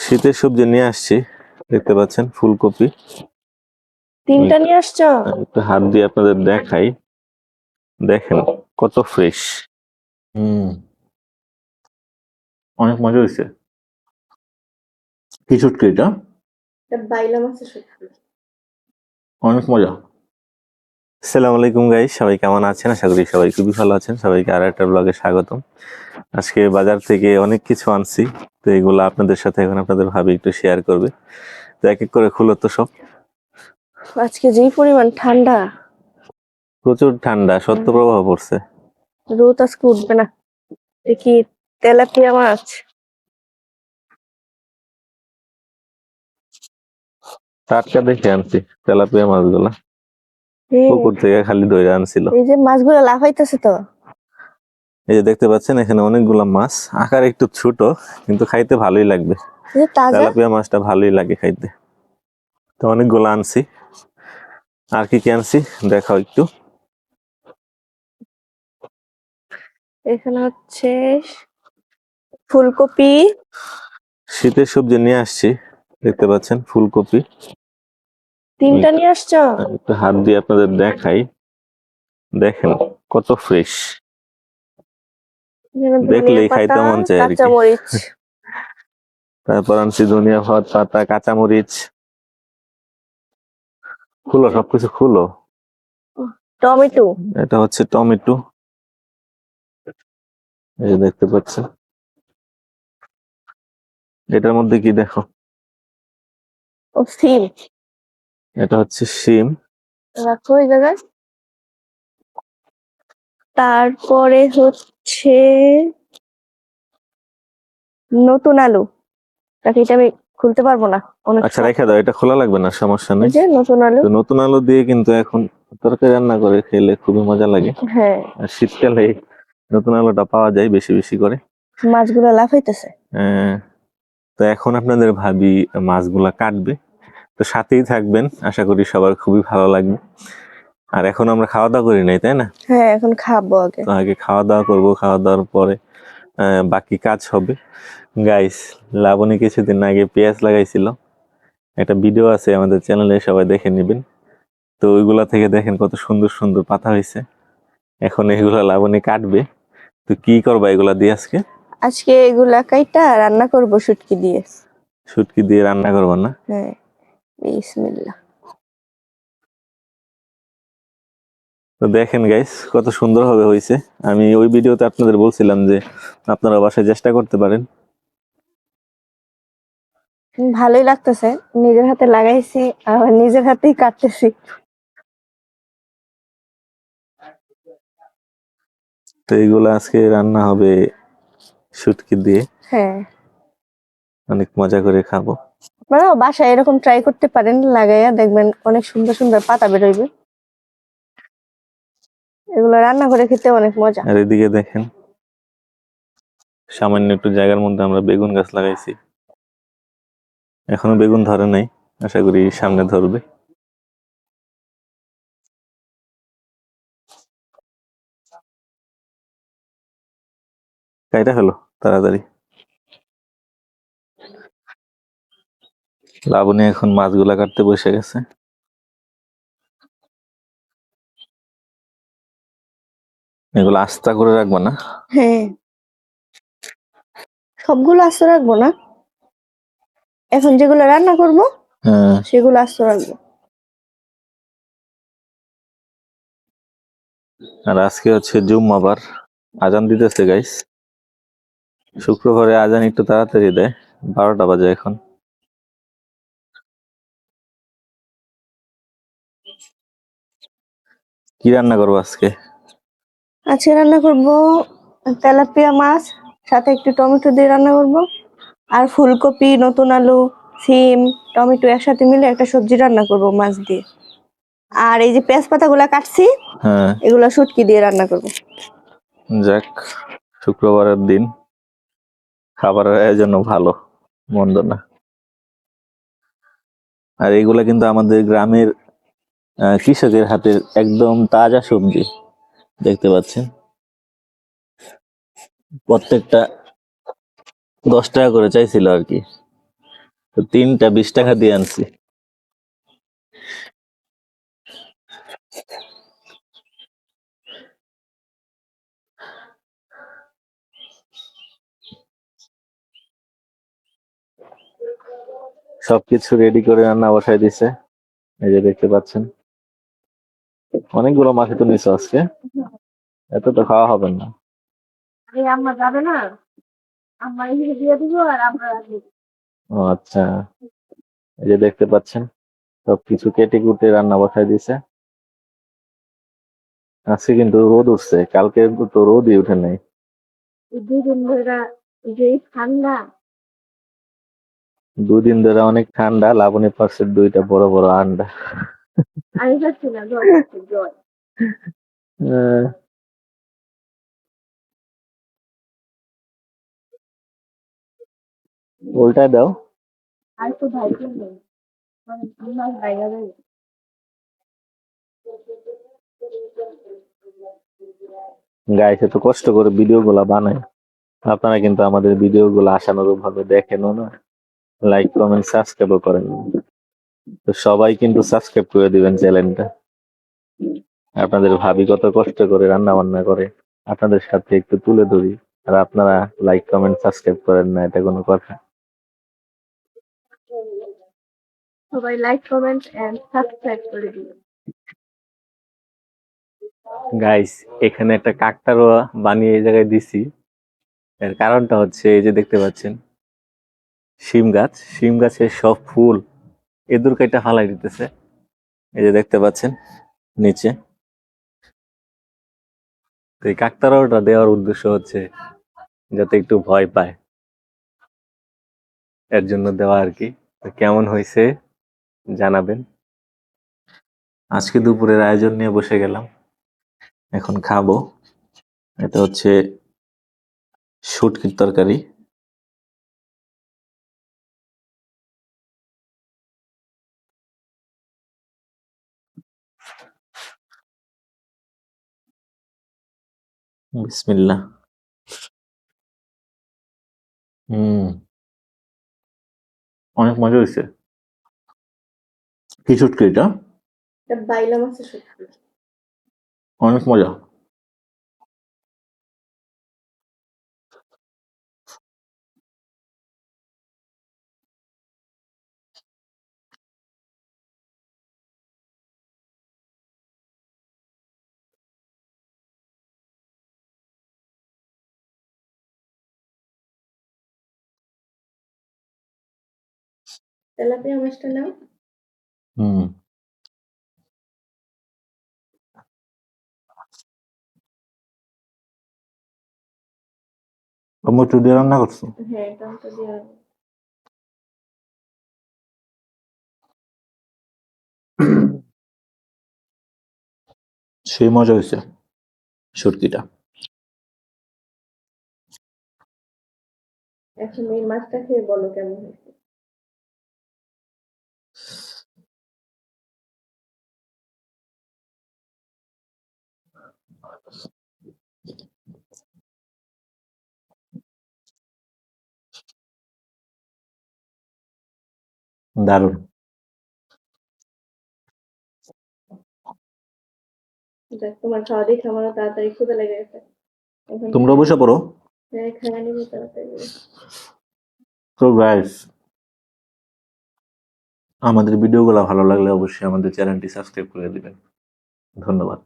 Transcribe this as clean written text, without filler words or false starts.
শীতের সবজি নিয়ে আসছি, দেখতে পাচ্ছেন ফুলকপি। তিনটা নিয়ে আসছো? একটু হাত দিয়ে আপনাদের দেখাই, দেখেন কত ফ্রেশ। অনেক মজা হয়েছে। কি শুটকি এটা? বাইলা মাছের শুটকি। অনেক মজা। আসসালামু আলাইকুম গাইস, সবাই কেমন আছেন? আশা করি সবাই খুবই ভালো আছেন। সবাইকে আর একটা ব্লগে স্বাগতম। আজকে বাজার থেকে অনেক কিছু আনছি, তো এগুলো আপনাদের সাথে এখন আপনাদের ভাবি একটু শেয়ার করবে। তো এক এক করে খুলো তো সব। আজকে যেই পরিমাণ ঠান্ডা, প্রচুর ঠান্ডা, শৈত্যপ্রবাহ পড়ছে। রোদ আজকে উঠবে না। দেখি তেলাপিয়া মাছ। টাটকা দেখে আনছি তেলাপিয়া মাছগুলা, পুকুর থেকে খালি ধরে আনছিল। এই যে মাছগুলো লাফাইতেছে তো। এই যে দেখতে পাচ্ছেন এখানে অনেকগুলা মাছ, আকার একটু ছোট কিন্তু খাইতে ভালোই লাগবে। তেলাপিয়া মাছটা ভালোই লাগে খাইতে। তো অনেকগুলো আনছি। আর কি কি আনছি দেখাও একটু। এখানে হচ্ছে ফুলকপি। শীতের সবজি নিয়ে আসছি, দেখতে পাচ্ছেন ফুলকপি। তিনটা নিয়ে আসছো? একটু হাত দিয়ে আপনাদের দেখাই, দেখেন কত ফ্রেশ। দেখলেই খাইতে মন চায় আর কি। কাঁচামরিচ। তারপর আনছি ধনিয়া পাতা, কাঁচামরিচ। খুলো, সবকিছু খুলো। টমেটো। এটা হচ্ছে টমেটো, এই যে দেখতে পাচ্ছেন। এটার মধ্যে কি দেখো? ও সিম। এটা হচ্ছে শিম। রাখো এই জায়গায়। তারপরে হচ্ছে নতুন আলু। তাকে এটা আমি খুলতে পারবো না, অনেক আচ্ছা রেখে দাও, এটা খোলা লাগবে না, সমস্যা নেই। যে নতুন আলু। তো নতুন আলু দিয়ে কিন্তু এখন তরকারি রান্না করে খেলে খুবই মজা লাগে। হ্যাঁ, আর শীতকালে নতুন আলুটা পাওয়া যায় বেশি বেশি করে। মাছগুলো লাফাইতেছে। তো এখন আপনাদের ভাবি মাছগুলা কাটবে, তো সাথেই থাকবেন, আশা করি সবার খুবই ভালো লাগবে। আর এখন আমরা খাওয়া দাওয়া করি নাই, তাই না? হ্যাঁ, এখন খাবো আগে। তো আগে খাওয়া দাওয়া করবো, খাওয়া দাওয়ার পরে বাকি কাজ হবে। গাইস, লাবণী কিছুদিন আগে পেঁয়াজ লাগাইছিল, একটা ভিডিও আছে আমাদের চ্যানেলে, সবাই দেখে নেবেন। তো ওইগুলা থেকে দেখেন কত সুন্দর সুন্দর পাতা হয়েছে। এখন এগুলা লাবণী কাটবে। তো কি করবা এগুলা দিয়ে আজকে? আজকে এগুলা কাইটা রান্না করব শুটকি দিয়ে। শুটকি দিয়ে রান্না করবা না? হ্যাঁ, বিসমিল্লাহ। তো দেখেন গাইস কত সুন্দর ভাবে হয়েছে। আমি ওই ভিডিওতে আপনাদের বলছিলাম যে আপনারা বাসায় চেষ্টা করতে পারেন। ভালোই লাগতেছে, নিজের হাতে লাগাইছি আবার নিজের হাতেই কাটতেছি। তো এইগুলো আজকে রান্না হবে শুটকি দিয়ে। হ্যাঁ, অনেক মজা করে খাবো। আপনারাও বাসায় এরকম ট্রাই করতে পারেন, লাগাইয়া দেখবেন অনেক সুন্দর সুন্দর পাতা বেরোইবে। এগুলো রান্না করে খেতে অনেক মজা। আর এদিকে দেখেন সামান্য একটু জায়গার মধ্যে আমরা বেগুন গাছ লাগাইছি, এখনো বেগুন ধরে নাই, আশা করি সামনে ধরবে। কাইটা হলো তাড়াতাড়ি। লাবণী এখন মাছগুলা কাটতে বসে গেছে। এগুলো আস্তা করে রাখবো না? হ্যাঁ, সবগুলো আস্ত রাখবো না, এখন যেগুলো রান্না করব সেগুলো আস্ত রাখবো। আর আজকে হচ্ছে জুম্মাবার, আজান দিতেছে গাইস। শুক্রবারে আজান একটু তাড়াতাড়ি দেয়, 12টা বাজে এখন। কি রান্না করবো আজকে? আজকে রান্না করব তেলাপিয়া মাছ, সাথে একটু টমেটো দিয়ে রান্না করব। আর ফুলকপি, নতুন আলু, সিম, টমেটো একসাথে মিলে একটা সবজি রান্না করব মাছ দিয়ে। আর এই যে পেঁয়াজ পাতাগুলা কাটছি, এগুলা শুটকি দিয়ে রান্না করব। যাক, শুক্রবারের দিন খাবারের আয়োজন ভালো, মন্দ না। আর এগুলা কিন্তু আমাদের গ্রামের কৃষকের হাতের একদম তাজা সবজি, দেখতে পাচ্ছেন। প্রত্যেকটা 10 টাকা করে চাইছিল আর কি। তো 3টা 20 টাকা দিয়ে আনছি। সবকিছু রেডি করে রান্না বসায় দিছে, এই যে দেখতে পাচ্ছেন। অনেকগুলো মাছ তো নিছো আজকে, এত তো খাওয়া হবে না। এই আম্মা যাবে না, আম্মা এসে দিয়ে দিব আর আমরা রাখবো। ও আচ্ছা, এই যে দেখতে পাচ্ছেন সবকিছু কেটে কুটে রান্না বসায় দিছে। আজকে কিন্তু রোদ উঠছে, কালকে তো রোদই উঠে নাই। এই 2 দিন ধরে যেই ঠান্ডা, 2 দিন ধরে অনেক ঠান্ডা, লাবণী পারছে 2টা বড় বড় আন্ডা। আমি যাচ্ছি না, জ্বর হচ্ছে, জ্বর। আহ, উল্টায় দাও। আর তো ভাই নেই, মানে আমার ভাইয়া যাবে। গাইছে তো কষ্ট করে ভিডিও গুলা বানায়, আপনারা কিন্তু আমাদের ভিডিও গুলো আশানুরূপ ভাবে দেখেনও না, লাইক কমেন্ট সাবস্ক্রাইবও করেন না। তো সবাই কিন্তু সাবস্ক্রাইব করে দিবেন চ্যানেলটা। আপনাদের ভাবি কত কষ্ট করে রান্না বান্না করে, আপনাদের সাথে একটু তুলে ধরি, আর আপনারা লাইক কমেন্ট সাবস্ক্রাইব করেন না, এটা কোনো কথা? সবাই লাইক কমেন্ট এন্ড সাবস্ক্রাইব করে দিন। গাইস, এখানে একটা কাকতাড়ুয়া বানিয়ে এই জায়গায় দিছি। এর কারণটা হচ্ছে এই যে দেখতে পাচ্ছেন শিম গাছের সব ফুল এদুর কাইটা ফালাই দিতেছে, এই যে দেখতে পাচ্ছেন নিচে। তো এই কাকতাড়ুয়াটা দেওয়ার উদ্দেশ্য হচ্ছে যাতে একটু ভয় পায়, এর জন্য দেওয়া আর কি। তো কেমন হয়েছে জানাবেন। আজকে দুপুরের আয়োজন নিয়ে বসে গেলাম, এখন খাবো। এটা হচ্ছে শুটকির তরকারি, বিসমিল্লাহ। হুম, অনেক মজা হয়েছে। কি শুটকি এটা? এটা বাইলা মাছের শুটকি। অনেক মজা। তেলাপিয়া মাছটা নাও। হুম, টমেটো দিয়ে রান্না করছো? হ্যাঁ, টমেটো দিয়ে। সেই মজা হয়েছে শুটকিটা। এখন এই মাছটা খেয়ে বলো কেমন হয়েছে। দারুণ। যাক, তোমার খাওয়া দেখে আমারও তাড়াতাড়ি ক্ষুধা লেগে গেছে। এখন তোমরা বসে পড়ো। হ্যাঁ, খাইয়া নিবো তাড়াতাড়ি। তো গাইস, আমাদের ভিডিওগুলো ভালো লাগলে অবশ্যই আমাদের চ্যানেলটি সাবস্ক্রাইব করে দিবেন। ধন্যবাদ।